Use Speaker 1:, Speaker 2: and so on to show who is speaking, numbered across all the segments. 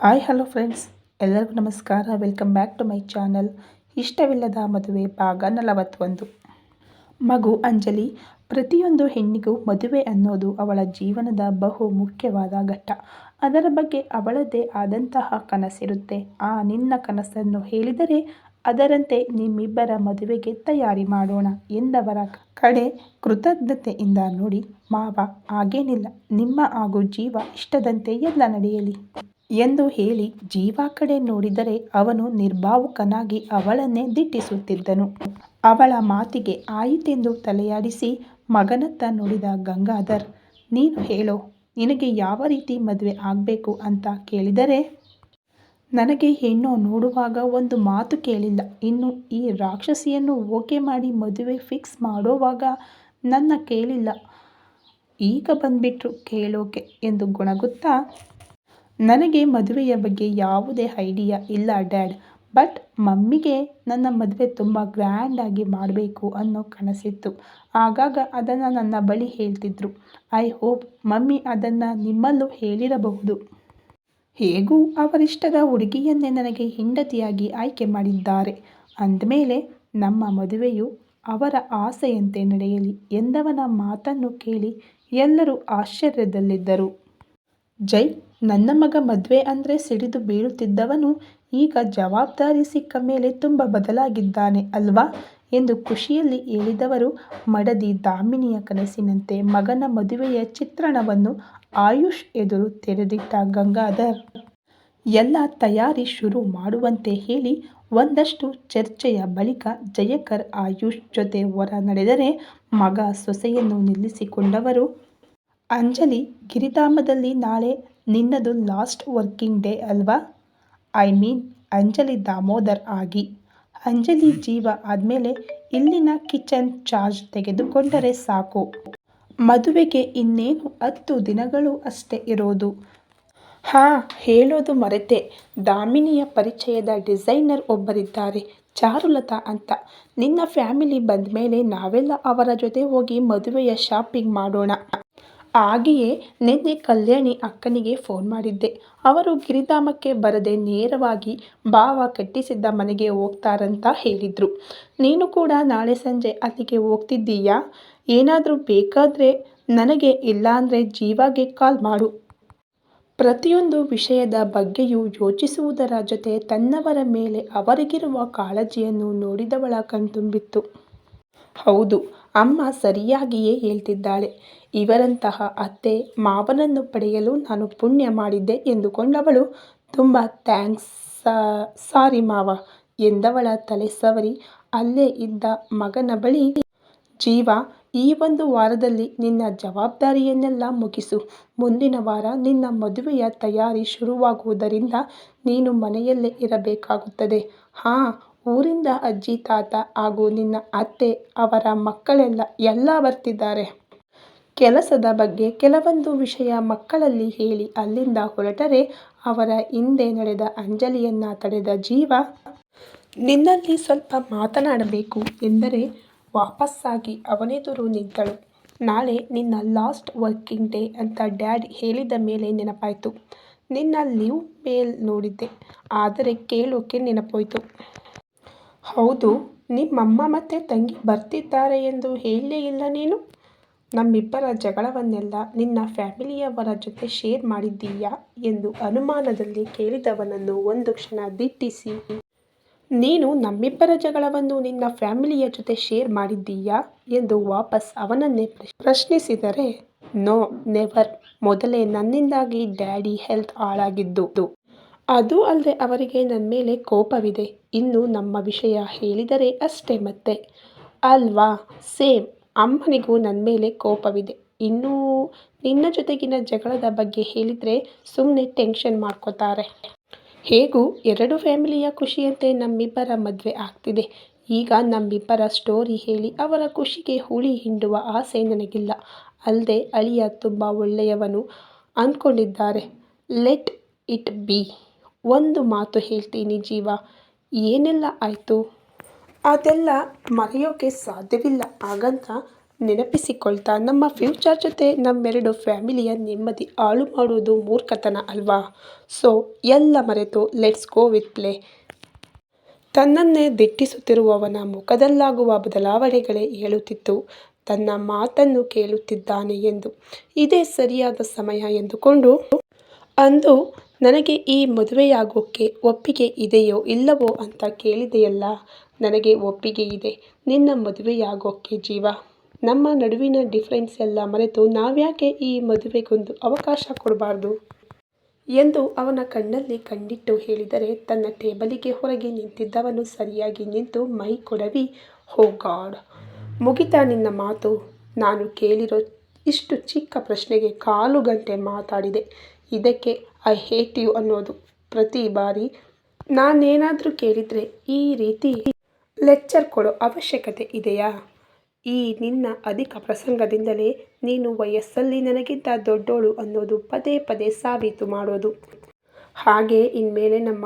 Speaker 1: Hi hello friends, ಎಲ್ಲರಿಗೂ ನಮಸ್ಕಾರ. Welcome back to my channel. ಇಷ್ಟವಿಲ್ಲದ ಮದುವೆ ಭಾಗ 41. ಮಗು ಅಂಜಲಿ. ಪ್ರತಿಯೊಂದು ಹೆಣ್ಣಿಗೂ ಮದುವೆ ಅನ್ನೋದು ಅವಳ ಜೀವನದ ಬಹು ಮುಖ್ಯವಾದ ಘಟ್ಟ. ಅದರ ಬಗ್ಗೆ ಅವಳದ್ದೇ ಆದಂತಹ ಕನಸಿರುತ್ತೆ. ಆ ನಿನ್ನ ಕನಸನ್ನು ಹೇಳಿದರೆ ಅದರಂತೆ ನಿಮ್ಮಿಬ್ಬರ ಮದುವೆಗೆ ತಯಾರಿ ಮಾಡೋಣ ಎಂದವರ ಕಡೆ ಕೃತಜ್ಞತೆಯಿಂದ ನೋಡಿ, ಮಾವ ಹಾಗೇನಿಲ್ಲ, ನಿಮ್ಮ ಹಾಗೂ ಜೀವ ಇಷ್ಟದಂತೆ ಎಲ್ಲ ನಡೆಯಲಿ ಎಂದು ಹೇಳಿ ಜೀವ ಕಡೆ ನೋಡಿದರೆ ಅವನು ನಿರ್ಭಾವುಕನಾಗಿ ಅವಳನ್ನೇ ದಿಟ್ಟಿಸುತ್ತಿದ್ದನು. ಅವಳ ಮಾತಿಗೆ ಆಯಿತೆಂದು ತಲೆಯಾಡಿಸಿ ಮಗನತ್ತ ನೋಡಿದ ಗಂಗಾಧರ್, ನೀನು ಹೇಳೋ, ನಿನಗೆ ಯಾವ ರೀತಿ ಮದುವೆ ಆಗಬೇಕು ಅಂತ ಕೇಳಿದರೆ, ನನಗೆ ಹೆಣ್ಣು ನೋಡುವಾಗ ಒಂದು ಮಾತು ಕೇಳಿಲ್ಲ, ಇನ್ನು ಈ ರಾಕ್ಷಸಿಯನ್ನು ಓಕೆ ಮಾಡಿ ಮದುವೆ ಫಿಕ್ಸ್ ಮಾಡೋವಾಗ ನನ್ನ ಕೇಳಿಲ್ಲ, ಈಗ ಬಂದ್ಬಿಟ್ರು ಕೇಳೋಕೆ ಎಂದು ಗೊಣಗುತ್ತಾ, ನನಗೆ ಮದುವೆಯ ಬಗ್ಗೆ ಯಾವುದೇ ಐಡಿಯಾ ಇಲ್ಲ ಡ್ಯಾಡ್, ಬಟ್ ಮಮ್ಮಿಗೆ ನನ್ನ ಮದುವೆ ತುಂಬ ಗ್ರ್ಯಾಂಡಾಗಿ ಮಾಡಬೇಕು ಅನ್ನೋ ಕನಸಿತ್ತು. ಆಗಾಗ ಅದನ್ನು ನನ್ನ ಬಳಿ ಹೇಳ್ತಿದ್ರು. ಐ ಹೋಪ್ ಮಮ್ಮಿ ಅದನ್ನು ನಿಮ್ಮಲ್ಲೂ ಹೇಳಿರಬಹುದು. ಹೇಗೂ ಅವರಿಷ್ಟದ ಹುಡುಗಿಯನ್ನೇ ನನಗೆ ಹೆಂಡತಿಯಾಗಿ ಆಯ್ಕೆ ಮಾಡಿದ್ದಾರೆ ಅಂದಮೇಲೆ ನಮ್ಮ ಮದುವೆಯು ಅವರ ಆಸೆಯಂತೆ ನಡೆಯಲಿ ಎಂದವನ ಮಾತನ್ನು ಕೇಳಿ ಎಲ್ಲರೂ ಆಶ್ಚರ್ಯದಲ್ಲಿದ್ದರು. ಜೈ, ನನ್ನ ಮಗ ಮದುವೆ ಅಂದರೆ ಸಿಡಿದು ಬೀಳುತ್ತಿದ್ದವನು ಈಗ ಜವಾಬ್ದಾರಿ ಸಿಕ್ಕ ಮೇಲೆ ತುಂಬ ಬದಲಾಗಿದ್ದಾನೆ ಅಲ್ವಾ ಎಂದು ಖುಷಿಯಲ್ಲಿ ಹೇಳಿದವರು ಮಡದಿ ದಾಮಿನಿಯ ಕನಸಿನಂತೆ ಮಗನ ಮದುವೆಯ ಚಿತ್ರಣವನ್ನು ಆಯುಷ್ ಎದುರು ತೆರೆದಿಟ್ಟ ಗಂಗಾಧರ್ ಎಲ್ಲ ತಯಾರಿ ಶುರು ಮಾಡುವಂತೆ ಹೇಳಿ ಒಂದಷ್ಟು ಚರ್ಚೆಯ ಬಳಿಕ ಜಯಕರ್ ಆಯುಷ್ ಜೊತೆ ಹೊರ ನಡೆದರೆ ಮಗ ಸೊಸೆಯನ್ನು ನಿಲ್ಲಿಸಿಕೊಂಡವರು, ಅಂಜಲಿ, ಗಿರಿಧಾಮದಲ್ಲಿ ನಾಳೆ ನಿನ್ನದು ಲಾಸ್ಟ್ ವರ್ಕಿಂಗ್ ಡೇ ಅಲ್ವಾ? ಐ ಮೀನ್ ಅಂಜಲಿ ದಾಮೋದರ್ ಆಗಿ. ಅಂಜಲಿ ಜೀವ ಆದಮೇಲೆ ಇಲ್ಲಿನ ಕಿಚನ್ ಚಾರ್ಜ್ ತೆಗೆದುಕೊಂಡರೆ ಸಾಕು. ಮದುವೆಗೆ ಇನ್ನೇನು 10 ದಿನಗಳು ಅಷ್ಟೇ ಇರೋದು. ಹೇಳೋದು ಮರೆತೆ, ದಾಮಿನಿಯ ಪರಿಚಯದ ಡಿಸೈನರ್ ಒಬ್ಬರಿದ್ದಾರೆ, ಚಾರುಲತಾ ಅಂತ. ನಿನ್ನ ಫ್ಯಾಮಿಲಿ ಬಂದಮೇಲೆ ನಾವೆಲ್ಲ ಅವರ ಜೊತೆ ಹೋಗಿ ಮದುವೆಯ ಶಾಪಿಂಗ್ ಮಾಡೋಣ. ಹಾಗೆಯೇ ನಿನ್ನೆ ಕಲ್ಯಾಣಿ ಅಕ್ಕನಿಗೆ ಫೋನ್ ಮಾಡಿದ್ದೆ. ಅವರು ಗಿರಿಧಾಮಕ್ಕೆ ಬರದೆ ನೇರವಾಗಿ ಭಾವ ಕಟ್ಟಿಸಿದ್ದ ಮನೆಗೆ ಹೋಗ್ತಾರಂತ ಹೇಳಿದ್ರು. ನೀನು ಕೂಡ ನಾಳೆ ಸಂಜೆ ಅಲ್ಲಿಗೆ ಹೋಗ್ತಿದ್ದೀಯಾ? ಏನಾದರೂ ಬೇಕಾದರೆ ನನಗೆ, ಇಲ್ಲಾಂದರೆ ಜೀವಾಗೆ ಕಾಲ್ ಮಾಡು. ಪ್ರತಿಯೊಂದು ವಿಷಯದ ಬಗ್ಗೆಯೂ ಯೋಚಿಸುವುದರ ಜೊತೆ ತನ್ನವರ ಮೇಲೆ ಅವರಿಗಿರುವ ಕಾಳಜಿಯನ್ನು ನೋಡಿದವಳ ಕಣ್ತುಂಬಿತ್ತು. ಹೌದು, ಅಮ್ಮ ಸರಿಯಾಗಿಯೇ ಹೇಳ್ತಿದ್ದಾಳೆ. ಇವರಂತಹ ಅತ್ತೆ ಮಾವನನ್ನು ಪಡೆಯಲು ನಾನು ಪುಣ್ಯ ಮಾಡಿದ್ದೆ ಎಂದುಕೊಂಡವಳು, ತುಂಬ ಥ್ಯಾಂಕ್ಸ್ ಸಾರಿ ಮಾವ ಎಂದವಳ ತಲೆ ಸವರಿ ಅಲ್ಲೇ ಇದ್ದ ಮಗನ ಬಳಿ, ಜೀವ, ಈ ಒಂದು ವಾರದಲ್ಲಿ ನಿನ್ನ ಜವಾಬ್ದಾರಿಯನ್ನೆಲ್ಲ ಮುಗಿಸು. ಮುಂದಿನ ವಾರ ನಿನ್ನ ಮದುವೆಯ ತಯಾರಿ ಶುರುವಾಗುವುದರಿಂದ ನೀನು ಮನೆಯಲ್ಲೇ ಇರಬೇಕಾಗುತ್ತದೆ. ಊರಿಂದ ಅಜ್ಜಿ ತಾತ ಹಾಗೂ ನಿನ್ನ ಅತ್ತೆ ಅವರ ಮಕ್ಕಳೆಲ್ಲ ಬರ್ತಿದ್ದಾರೆ. ಕೆಲಸದ ಬಗ್ಗೆ ಕೆಲವೊಂದು ವಿಷಯ ಮಕ್ಕಳಲ್ಲಿ ಹೇಳಿ ಅಲ್ಲಿಂದ ಹೊರಟರೆ ಅವರ ಹಿಂದೆ ನಡೆದ ಅಂಜಲಿಯನ್ನ ತಡೆದ ಜೀವ, ನಿನ್ನಲ್ಲಿ ಸ್ವಲ್ಪ ಮಾತನಾಡಬೇಕು ಎಂದರೆ ವಾಪಸ್ಸಾಗಿ ಅವನೆದುರು ನಿಂತಳು. ನಾಳೆ ನಿನ್ನ ಲಾಸ್ಟ್ ವರ್ಕಿಂಗ್ ಡೇ ಅಂತ ಡ್ಯಾಡ್ ಹೇಳಿದ ಮೇಲೆ ನೆನಪಾಯಿತು. ನಿನ್ನ ಲೀವ್ ಮೇಲ್ ನೋಡಿದ್ದೆ, ಆದರೆ ಕೇಳೋಕೆ ನೆನಪೋಯ್ತು. ಹೌದು, ನಿಮ್ಮಮ್ಮ ಮತ್ತು ತಂಗಿ ಬರ್ತಿದ್ದಾರೆ ಎಂದು ಹೇಳಲೇ ಇಲ್ಲ ನೀನು. ನಮ್ಮಿಬ್ಬರ ಜಗಳವನ್ನೆಲ್ಲ ನಿನ್ನ ಫ್ಯಾಮಿಲಿಯವರ ಜೊತೆ ಶೇರ್ ಮಾಡಿದ್ದೀಯಾ ಎಂದು ಅನುಮಾನದಲ್ಲಿ ಕೇಳಿದವನನ್ನು ಒಂದು ಕ್ಷಣ ದಿಟ್ಟಿಸಿ, ನೀನು ನಮ್ಮಿಬ್ಬರ ಜಗಳವನ್ನು ನಿನ್ನ ಫ್ಯಾಮಿಲಿಯ ಜೊತೆ ಶೇರ್ ಮಾಡಿದ್ದೀಯಾ ಎಂದು ವಾಪಸ್ ಅವನನ್ನೇ ಪ್ರಶ್ನಿಸಿದರೆ, ನೋ ನೆವರ್, ಮೊದಲೇ ನನ್ನಿಂದಾಗಿ ಡ್ಯಾಡಿ ಹೆಲ್ತ್ ಹಾಳಾಗಿದ್ದು, ಅದು ಅಲ್ಲದೆ ಅವರಿಗೆ ನನ್ನ ಮೇಲೆ ಕೋಪವಿದೆ. ಇನ್ನು ನಮ್ಮ ವಿಷಯ ಹೇಳಿದರೆ ಅಷ್ಟೇ ಮತ್ತೆ, ಅಲ್ವಾ? ಸೇಮ್, ಅಮ್ಮನಿಗೂ ನನ್ನ ಮೇಲೆ ಕೋಪವಿದೆ. ಇನ್ನು ನಿನ್ನ ಜೊತೆಗಿನ ಜಗಳದ ಬಗ್ಗೆ ಹೇಳಿದರೆ ಸುಮ್ಮನೆ ಟೆನ್ಷನ್ ಮಾಡ್ಕೋತಾರೆ. ಹೇಗೂ ಎರಡು ಫ್ಯಾಮಿಲಿಯ ಖುಷಿಯಂತೆ ನಮ್ಮಿಬ್ಬರ ಮದುವೆ ಆಗ್ತಿದೆ. ಈಗ ನಮ್ಮಿಬ್ಬರ ಸ್ಟೋರಿ ಹೇಳಿ ಅವರ ಖುಷಿಗೆ ಹುಳಿ ಹಿಂಡುವ ಆಸೆ ನನಗಿಲ್ಲ. ಅಲ್ಲದೆ ಅಳಿಯ ತುಂಬ ಒಳ್ಳೆಯವನು ಅಂದ್ಕೊಂಡಿದ್ದಾರೆ. Let it be. ಒಂದು ಮಾತು ಹೇಳ್ತೀನಿ ಜೀವ, ಏನೆಲ್ಲ ಆಯಿತು ಅದೆಲ್ಲ ಮರೆಯೋಕೆ ಸಾಧ್ಯವಿಲ್ಲ. ಹಾಗಂತ
Speaker 2: ನೆನಪಿಸಿಕೊಳ್ತಾ ನಮ್ಮ ಫ್ಯೂಚರ್ ಜೊತೆ ನಮ್ಮೆರಡು ಫ್ಯಾಮಿಲಿಯ ನೆಮ್ಮದಿ ಹಾಳು ಮಾಡುವುದು ಮೂರ್ಖತನ ಅಲ್ವಾ? ಸೊ ಎಲ್ಲ ಮರೆತು ಲೆಟ್ಸ್ ಗೋ ವಿತ್ ಪ್ಲೇ. ತನ್ನನ್ನೇ ದಿಟ್ಟಿಸುತ್ತಿರುವವನ ಮುಖದಲ್ಲಾಗುವ ಬದಲಾವಣೆಗಳೇ ಹೇಳುತ್ತಿತ್ತು ತನ್ನ ಮಾತನ್ನು ಕೇಳುತ್ತಿದ್ದಾನೆ ಎಂದು. ಇದೇ ಸರಿಯಾದ ಸಮಯ ಎಂದುಕೊಂಡು ಅಂದು ನನಗೆ ಈ ಮದುವೆಯಾಗೋಕ್ಕೆ ಒಪ್ಪಿಗೆ ಇದೆಯೋ ಇಲ್ಲವೋ ಅಂತ ಕೇಳಿದೆಯಲ್ಲ. ನನಗೆ ಒಪ್ಪಿಗೆ ಇದೆ ನಿನ್ನ ಮದುವೆಯಾಗೋಕ್ಕೆ ಜೀವ. ನಮ್ಮ ನಡುವಿನ ಡಿಫರೆನ್ಸ್ ಎಲ್ಲ ಮರೆತು ನಾವ್ಯಾಕೆ ಈ ಮದುವೆಗೊಂದು ಅವಕಾಶ ಕೊಡಬಾರ್ದು ಎಂದು ಅವನ ಕಣ್ಣಲ್ಲಿ ಕಣ್ಣಿಟ್ಟು ಹೇಳಿದರೆ ತನ್ನ ಟೇಬಲಿಗೆ ಹೊರಗೆ ನಿಂತಿದ್ದವನು ಸರಿಯಾಗಿ ನಿಂತು ಮೈ ಕೊಡವಿ, ಹೋ ಗಾಡ್, ಮುಗಿತಾ ನಿನ್ನ ಮಾತು? ನಾನು ಕೇಳಿರೋ ಇಷ್ಟು ಚಿಕ್ಕ ಪ್ರಶ್ನೆಗೆ 1/4 ಗಂಟೆ ಮಾತಾಡಿದೆ. ಇದಕ್ಕೆ ಐ ಹೇಟ್ ಯು ಅನ್ನೋದು ಪ್ರತಿ ಬಾರಿ ನಾನೇನಾದರೂ ಕೇಳಿದರೆ ಈ ರೀತಿ ಲೆಕ್ಚರ್ ಕೊಡೋ ಅವಶ್ಯಕತೆ ಇದೆಯಾ? ಈ ನಿನ್ನ ಅಧಿಕ ಪ್ರಸಂಗದಿಂದಲೇ ನೀನು ವಯಸ್ಸಲ್ಲಿ ನನಗಿಂತ ದೊಡ್ಡೋಳು ಅನ್ನೋದು ಪದೇ ಪದೇ ಸಾಬೀತು ಮಾಡೋದು. ಹಾಗೆ ಇನ್ಮೇಲೆ ನಮ್ಮ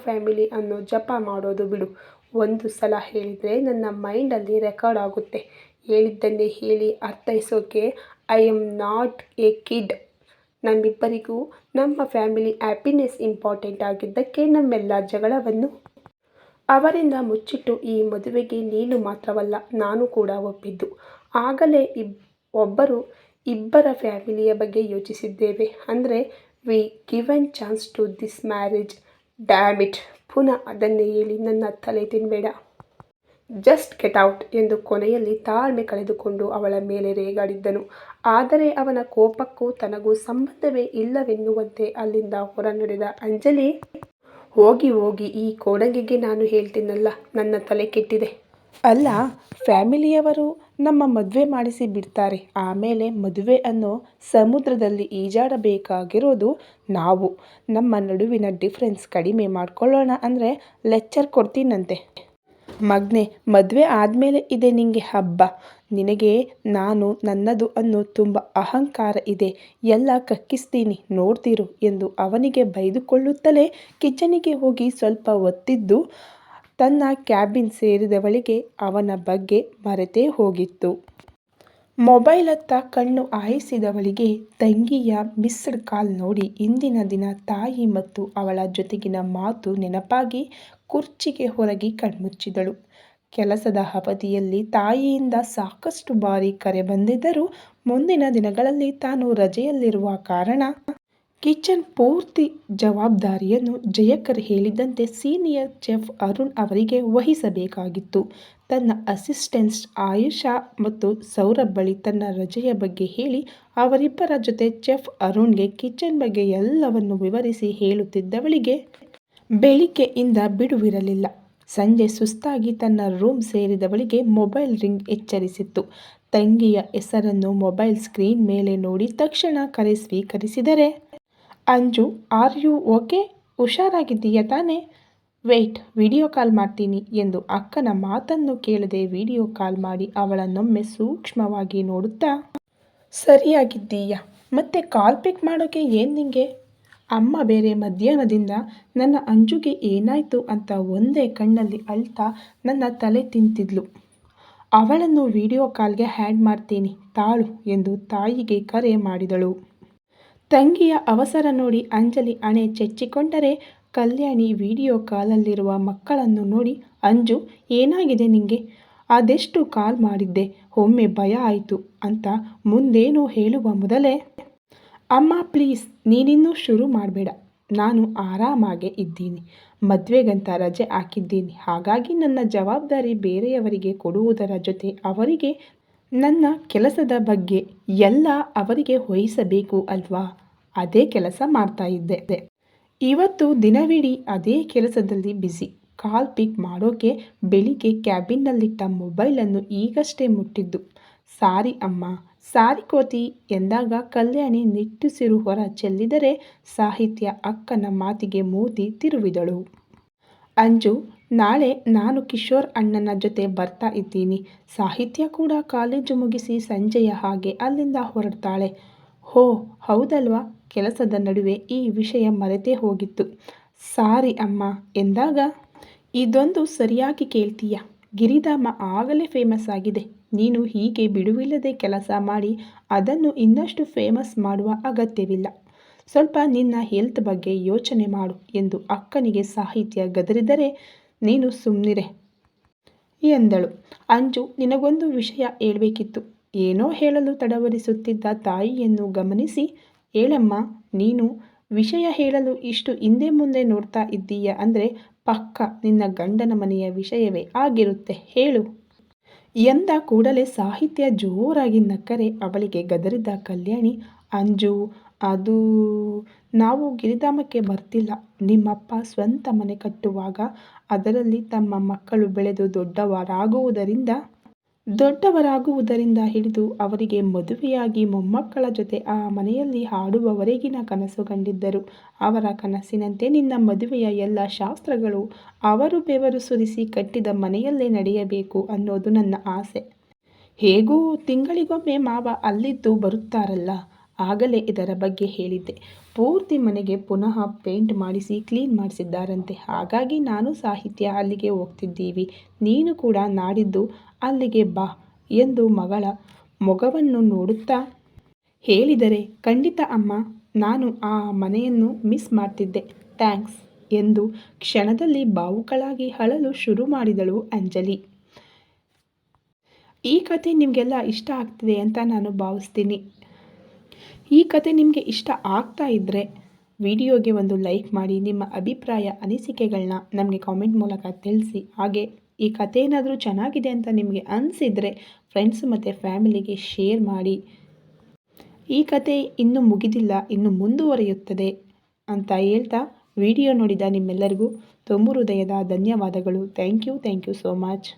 Speaker 2: ಫ್ಯಾಮಿಲಿ ಅನ್ನೋ ಜಪ ಮಾಡೋದು ಬಿಡು. ಒಂದು ಸಲ ಹೇಳಿದರೆ ನನ್ನ ಮೈಂಡಲ್ಲಿ ರೆಕಾರ್ಡ್ ಆಗುತ್ತೆ. ಹೇಳಿದ್ದನ್ನೇ ಹೇಳಿ ಅರ್ಥೈಸೋಕೆ I am not a kid. ನಮ್ಮಿಬ್ಬರಿಗೂ ನಮ್ಮ ಫ್ಯಾಮಿಲಿ ಹ್ಯಾಪಿನೆಸ್ ಇಂಪಾರ್ಟೆಂಟ್ ಆಗಿದ್ದಕ್ಕೆ ನಮ್ಮೆಲ್ಲ ಜಗಳವನ್ನು ಅವರಿಂದ ಮುಚ್ಚಿಟ್ಟು ಈ ಮದುವೆಗೆ ನೀನು ಮಾತ್ರವಲ್ಲ ನಾನು ಕೂಡ ಒಪ್ಪಿದ್ದು. ಆಗಲೇ ಇಬ್ಬರ ಫ್ಯಾಮಿಲಿಯ ಬಗ್ಗೆ ಯೋಚಿಸಿದ್ದೇವೆ. ಅಂದರೆ we given chance to this marriage. Damn it, ಪುನಃ ಅದನ್ನೇ ಹೇಳಿ ನನ್ನ ತಲೆ ತಿನ್ನಬೇಡ. ಜಸ್ಟ್ ಗೆಟ್ ಔಟ್ ಎಂದು ಕೊನೆಯಲ್ಲಿ ತಾಳ್ಮೆ ಕಳೆದುಕೊಂಡು ಅವಳ ಮೇಲೆ ರೇಗಾಡಿದ್ದನು. ಆದರೆ ಅವನ ಕೋಪಕ್ಕೂ ತನಗೂ ಸಂಬಂಧವೇ ಇಲ್ಲವೆನ್ನುವಂತೆ ಅಲ್ಲಿಂದ ಹೊರ ನಡೆದ ಅಂಜಲಿ. ಹೋಗಿ ಹೋಗಿ ಈ ಕೋಡಂಗಿಗೆ ನಾನು ಹೇಳ್ತೀನಲ್ಲ, ನನ್ನ ತಲೆ ಕೆಟ್ಟಿದೆ.
Speaker 1: ಅಲ್ಲ, ಫ್ಯಾಮಿಲಿಯವರು ನಮ್ಮ ಮದುವೆ ಮಾಡಿಸಿ ಬಿಡ್ತಾರೆ. ಆಮೇಲೆ ಮದುವೆ ಅನ್ನೋ ಸಮುದ್ರದಲ್ಲಿ ಈಜಾಡಬೇಕಾಗಿರೋದು ನಾವು. ನಮ್ಮ ನಡುವಿನ ಡಿಫರೆನ್ಸ್ ಕಡಿಮೆ ಮಾಡ್ಕೊಳ್ಳೋಣ ಅಂದರೆ ಲೆಕ್ಚರ್ ಕೊಡ್ತೀನಂತೆ. ಮಗ್ನೆ, ಮದುವೆ ಆದಮೇಲೆ ಇದೆ ನಿಂಗೆ ಹಬ್ಬ. ನಿನಗೆ ನಾನು ನನ್ನದು ಅನ್ನೋ ತುಂಬ ಅಹಂಕಾರ ಇದೆ. ಎಲ್ಲ ಕಕ್ಕಿಸ್ತೀನಿ ನೋಡ್ತಿರು ಎಂದು ಅವನಿಗೆ ಬೈದುಕೊಳ್ಳುತ್ತಲೇ ಕಿಚನಿಗೆ ಹೋಗಿ ಸ್ವಲ್ಪ ಹೊತ್ತಿದ್ದು ತನ್ನ ಕ್ಯಾಬಿನ್ ಸೇರಿದವಳಿಗೆ ಅವನ ಬಗ್ಗೆ ಮರೆತೇ ಹೋಗಿತ್ತು. ಮೊಬೈಲತ್ತ ಕಣ್ಣು ಹಾಯಿಸಿದವಳಿಗೆ ತಂಗಿಯ ಮಿಸ್ಡ್ ಕಾಲ್ ನೋಡಿ ಇಂದಿನ ದಿನ ತಾಯಿ ಮತ್ತು ಅವಳ ಜೊತೆಗಿನ ಮಾತು ನೆನಪಾಗಿ ಕುರ್ಚಿಗೆ ಹೊರಗಿ ಕಣ್ಮುಚ್ಚಿದಳು. ಕೆಲಸದ ಅವಧಿಯಲ್ಲಿ ತಾಯಿಯಿಂದ ಸಾಕಷ್ಟು ಬಾರಿ ಕರೆ ಬಂದಿದ್ದರೂ ಮುಂದಿನ ದಿನಗಳಲ್ಲಿ ತಾನು ರಜೆಯಲ್ಲಿರುವ ಕಾರಣ ಕಿಚನ್ ಪೂರ್ತಿ ಜವಾಬ್ದಾರಿಯನ್ನು ಜಯಕರ್ ಹೇಳಿದಂತೆ ಸೀನಿಯರ್ ಚೆಫ್ ಅರುಣ್ ಅವರಿಗೆ ವಹಿಸಬೇಕಾಗಿತ್ತು. ತನ್ನ ಅಸಿಸ್ಟೆಂಟ್ಸ್ ಆಯುಷಾ ಮತ್ತು ಸೌರಭ್ ಬಳಿ ತನ್ನ ರಜೆಯ ಬಗ್ಗೆ ಹೇಳಿ ಅವರಿಬ್ಬರ ಜೊತೆ ಚೆಫ್ ಅರುಣ್ಗೆ ಕಿಚನ್ ಬಗ್ಗೆ ಎಲ್ಲವನ್ನು ವಿವರಿಸಿ ಹೇಳುತ್ತಿದ್ದವಳಿಗೆ ಬೆಳಿಗ್ಗೆಯಿಂದ ಬಿಡುವಿರಲಿಲ್ಲ. ಸಂಜೆ ಸುಸ್ತಾಗಿ ತನ್ನ ರೂಮ್ ಸೇರಿದವಳಿಗೆ ಮೊಬೈಲ್ ರಿಂಗ್ ಎಚ್ಚರಿಸಿತ್ತು. ತಂಗಿಯ ಹೆಸರನ್ನು ಮೊಬೈಲ್ ಸ್ಕ್ರೀನ್ ಮೇಲೆ ನೋಡಿ ತಕ್ಷಣ ಕರೆ ಸ್ವೀಕರಿಸಿದರೆ, ಅಂಜು, ಆರ್ ಯು ಓಕೆ? ಹುಷಾರಾಗಿದ್ದೀಯ ತಾನೇ? ವೆಯ್ಟ್, ವಿಡಿಯೋ ಕಾಲ್ ಮಾಡ್ತೀನಿ ಎಂದು ಅಕ್ಕನ ಮಾತನ್ನು ಕೇಳದೆ ವಿಡಿಯೋ ಕಾಲ್ ಮಾಡಿ ಅವಳನ್ನೊಮ್ಮೆ ಸೂಕ್ಷ್ಮವಾಗಿ ನೋಡುತ್ತಾ, ಸರಿಯಾಗಿದ್ದೀಯಾ? ಮತ್ತೆ ಕಾಲ್ ಪಿಕ್ ಮಾಡೋಕೆ ಏನು ನಿಂಗೆ? ಅಮ್ಮ ಬೇರೆ ಮಧ್ಯಾಹ್ನದಿಂದ ನನ್ನ ಅಂಜುಗೆ ಏನಾಯ್ತು ಅಂತ ಒಂದೇ ಕಣ್ಣಲ್ಲಿ ಅಳ್ತಾ ನನ್ನ ತಲೆ ತಿಂತಿದ್ಲು. ಅವಳನ್ನು ವಿಡಿಯೋ ಕಾಲ್ಗೆ ಆ್ಯಡ್ ಮಾಡ್ತೀನಿ ತಾಳು ಎಂದು ತಾಯಿಗೆ ಕರೆ ಮಾಡಿದಳು. ತಂಗಿಯ ಅವಸರ ನೋಡಿ ಅಂಜಲಿ ಹಣೆ ಚೆಚ್ಚಿಕೊಂಡರೆ ಕಲ್ಯಾಣಿ ವಿಡಿಯೋ ಕಾಲಲ್ಲಿರುವ ಮಕ್ಕಳನ್ನು ನೋಡಿ, ಅಂಜು, ಏನಾಗಿದೆ ನಿಂಗೆ? ಅದೆಷ್ಟು ಕಾಲ್ ಮಾಡಿದ್ದೆ, ಒಮ್ಮೆ ಭಯ ಆಯಿತು ಅಂತ ಮುಂದೇನು ಹೇಳುವ ಮೊದಲೇ, ಅಮ್ಮ ಪ್ಲೀಸ್ ನೀನಿನ್ನೂ ಶುರು ಮಾಡಬೇಡ. ನಾನು ಆರಾಮಾಗೇ ಇದ್ದೀನಿ. ಮದುವೆಗಂತ ರಜೆ ಹಾಕಿದ್ದೀನಿ. ಹಾಗಾಗಿ ನನ್ನ ಜವಾಬ್ದಾರಿ ಬೇರೆಯವರಿಗೆ ಕೊಡುವುದರ ಜೊತೆ ಅವರಿಗೆ ನನ್ನ ಕೆಲಸದ ಬಗ್ಗೆ ಎಲ್ಲ ಅವರಿಗೆ ವಹಿಸಬೇಕು ಅಲ್ವಾ? ಅದೇ ಕೆಲಸ ಮಾಡ್ತಾ ಇದ್ದೆ. ಇವತ್ತು ದಿನವಿಡೀ ಅದೇ ಕೆಲಸದಲ್ಲಿ ಬ್ಯುಸಿ. ಕಾಲ್ ಪಿಕ್ ಮಾಡೋಕೆ ಬೆಳಿಗ್ಗೆ ಕ್ಯಾಬಿನ್ನಲ್ಲಿಟ್ಟ ಮೊಬೈಲನ್ನು ಈಗಷ್ಟೇ ಮುಟ್ಟಿದ್ದು. ಸಾರಿ ಅಮ್ಮ, ಸಾರಿ ಕೋತಿ ಎಂದಾಗ ಕಲ್ಯಾಣಿ ನಿಟ್ಟುಸಿರು ಹೊರ ಚೆಲ್ಲಿದರೆ ಸಾಹಿತ್ಯ ಅಕ್ಕನ ಮಾತಿಗೆ ಮೂತಿ ತಿರುವಿದಳು. ಅಂಜು, ನಾಳೆ ನಾನು ಕಿಶೋರ್ ಅಣ್ಣನ ಜೊತೆ ಬರ್ತಾ ಇದ್ದೀನಿ. ಸಾಹಿತ್ಯ ಕೂಡ ಕಾಲೇಜು ಮುಗಿಸಿ ಸಂಜೆಯ ಹಾಗೆ ಅಲ್ಲಿಂದ ಹೊರಡ್ತಾಳೆ. ಹೋ ಹೌದಲ್ವಾ? ಕೆಲಸದ ನಡುವೆ ಈ ವಿಷಯ ಮರೆತೇ ಹೋಗಿತ್ತು. ಸಾರಿ ಅಮ್ಮ ಎಂದಾಗ, ಇದೊಂದು ಸರಿಯಾಗಿ ಕೇಳ್ತೀಯ? ಗಿರಿಧಾಮ ಆಗಲೇ ಫೇಮಸ್ ಆಗಿದೆ. ನೀನು ಹೀಗೆ ಬಿಡುವಿಲ್ಲದೆ ಕೆಲಸ ಮಾಡಿ ಅದನ್ನು ಇನ್ನಷ್ಟು ಫೇಮಸ್ ಮಾಡುವ ಅಗತ್ಯವಿಲ್ಲ. ಸ್ವಲ್ಪ ನಿನ್ನ ಹೆಲ್ತ್ ಬಗ್ಗೆ ಯೋಚನೆ ಮಾಡು ಎಂದು ಅಕ್ಕನಿಗೆ ಸಾಹಿತ್ಯ ಗದರಿದರೆ, ನೀನು ಸುಮ್ಮನಿರೆ ಎಂದಳು. ಅಂಜು ನಿನಗೊಂದು ವಿಷಯ ಹೇಳಬೇಕಿತ್ತು. ಏನೋ ಹೇಳಲು ತಡವರಿಸುತ್ತಿದ್ದ ತಾಯಿಯನ್ನು ಗಮನಿಸಿ, ಹೇಳಮ್ಮ, ನೀನು ವಿಷಯ ಹೇಳಲು ಇಷ್ಟು ಹಿಂದೆ ಮುಂದೆ ನೋಡ್ತಾ ಇದ್ದೀಯ ಅಂದರೆ ಪಕ್ಕ ನಿನ್ನ ಗಂಡನ ಮನೆಯ ವಿಷಯವೇ ಆಗಿರುತ್ತೆ, ಹೇಳು ಎಂದ ಕೂಡಲೇ ಸಾಹಿತ್ಯ ಜೋರಾಗಿ ನಕ್ಕರೆ ಅವಳಿಗೆ ಗದರಿದ ಕಲ್ಯಾಣಿ, ಅಂಜು, ಅದು ನಾವು ಗಿರಿಧಾಮಕ್ಕೆ ಬರ್ತಿಲ್ಲ. ನಿಮ್ಮಪ್ಪ ಸ್ವಂತ ಮನೆ ಕಟ್ಟುವಾಗ ಅದರಲ್ಲಿ ತಮ್ಮ ಮಕ್ಕಳು ಬೆಳೆದು ದೊಡ್ಡವರಾಗುವುದರಿಂದ ಹಿಡಿದು ಅವರಿಗೆ ಮದುವೆಯಾಗಿ ಮೊಮ್ಮಕ್ಕಳ ಜೊತೆ ಆ ಮನೆಯಲ್ಲಿ ಆಡುವವರೆಗಿನ ಕನಸು ಕಂಡಿದ್ದರು. ಅವರ ಕನಸಿನಂತೆ ನಿನ್ನ ಮದುವೆಯ ಎಲ್ಲ ಶಾಸ್ತ್ರಗಳು ಅವರು ಬೆವರು ಸುರಿಸಿ ಕಟ್ಟಿದ ಮನೆಯಲ್ಲೇ ನಡೆಯಬೇಕು ಅನ್ನೋದು ನನ್ನ ಆಸೆ. ಹೇಗೂ ತಿಂಗಳಿಗೊಮ್ಮೆ ಮಾವ ಅಲ್ಲಿದ್ದು ಬರುತ್ತಾರಲ್ಲ, ಆಗಲೇ ಇದರ ಬಗ್ಗೆ ಹೇಳಿದ್ದೆ. ಪೂರ್ತಿ ಮನೆಗೆ ಪುನಃ ಪೇಂಟ್ ಮಾಡಿಸಿ ಕ್ಲೀನ್ ಮಾಡಿಸಿದ್ದಾರಂತೆ. ಹಾಗಾಗಿ ನಾನು ಸಾಹಿತ್ಯ ಅಲ್ಲಿಗೆ ಹೋಗ್ತಿದ್ದೀವಿ. ನೀನು ಕೂಡ ನಾಡಿದ್ದು ಅಲ್ಲಿಗೆ ಬಾ ಎಂದು ಮಗಳ ಮೊಗವನ್ನು ನೋಡುತ್ತಾ ಹೇಳಿದರೆ, ಖಂಡಿತ ಅಮ್ಮ, ನಾನು ಆ ಮನೆಯನ್ನು ಮಿಸ್ ಮಾಡ್ತಿದ್ದೆ, ಥ್ಯಾಂಕ್ಸ್ ಎಂದು ಕ್ಷಣದಲ್ಲಿ ಭಾವುಕಳಾಗಿ ಅಳಲು ಶುರು ಮಾಡಿದಳು ಅಂಜಲಿ. ಈ ಕತೆ ನಿಮಗೆಲ್ಲ ಇಷ್ಟ ಆಗ್ತಿದೆ ಅಂತ ನಾನು ಭಾವಿಸ್ತೀನಿ. ಈ ಕತೆ ನಿಮಗೆ ಇಷ್ಟ ಆಗ್ತಾ ಇದ್ದರೆ ವಿಡಿಯೋಗೆ ಒಂದು ಲೈಕ್ ಮಾಡಿ, ನಿಮ್ಮ ಅಭಿಪ್ರಾಯ ಅನಿಸಿಕೆಗಳನ್ನ ನಮಗೆ ಕಾಮೆಂಟ್ ಮೂಲಕ ತಿಳಿಸಿ. ಹಾಗೆ ಈ ಕತೆ ಏನಾದರೂ ಚೆನ್ನಾಗಿದೆ ಅಂತ ನಿಮಗೆ ಅನಿಸಿದರೆ ಫ್ರೆಂಡ್ಸ್ ಮತ್ತು ಫ್ಯಾಮಿಲಿಗೆ ಶೇರ್ ಮಾಡಿ. ಈ ಕತೆ ಇನ್ನೂ ಮುಗಿದಿಲ್ಲ, ಇನ್ನು ಮುಂದುವರಿಯುತ್ತದೆ ಅಂತ ಹೇಳ್ತಾ ವಿಡಿಯೋ ನೋಡಿದ ನಿಮ್ಮೆಲ್ಲರಿಗೂ ತುಂಬು ಹೃದಯದ ಧನ್ಯವಾದಗಳು. Thank you so much.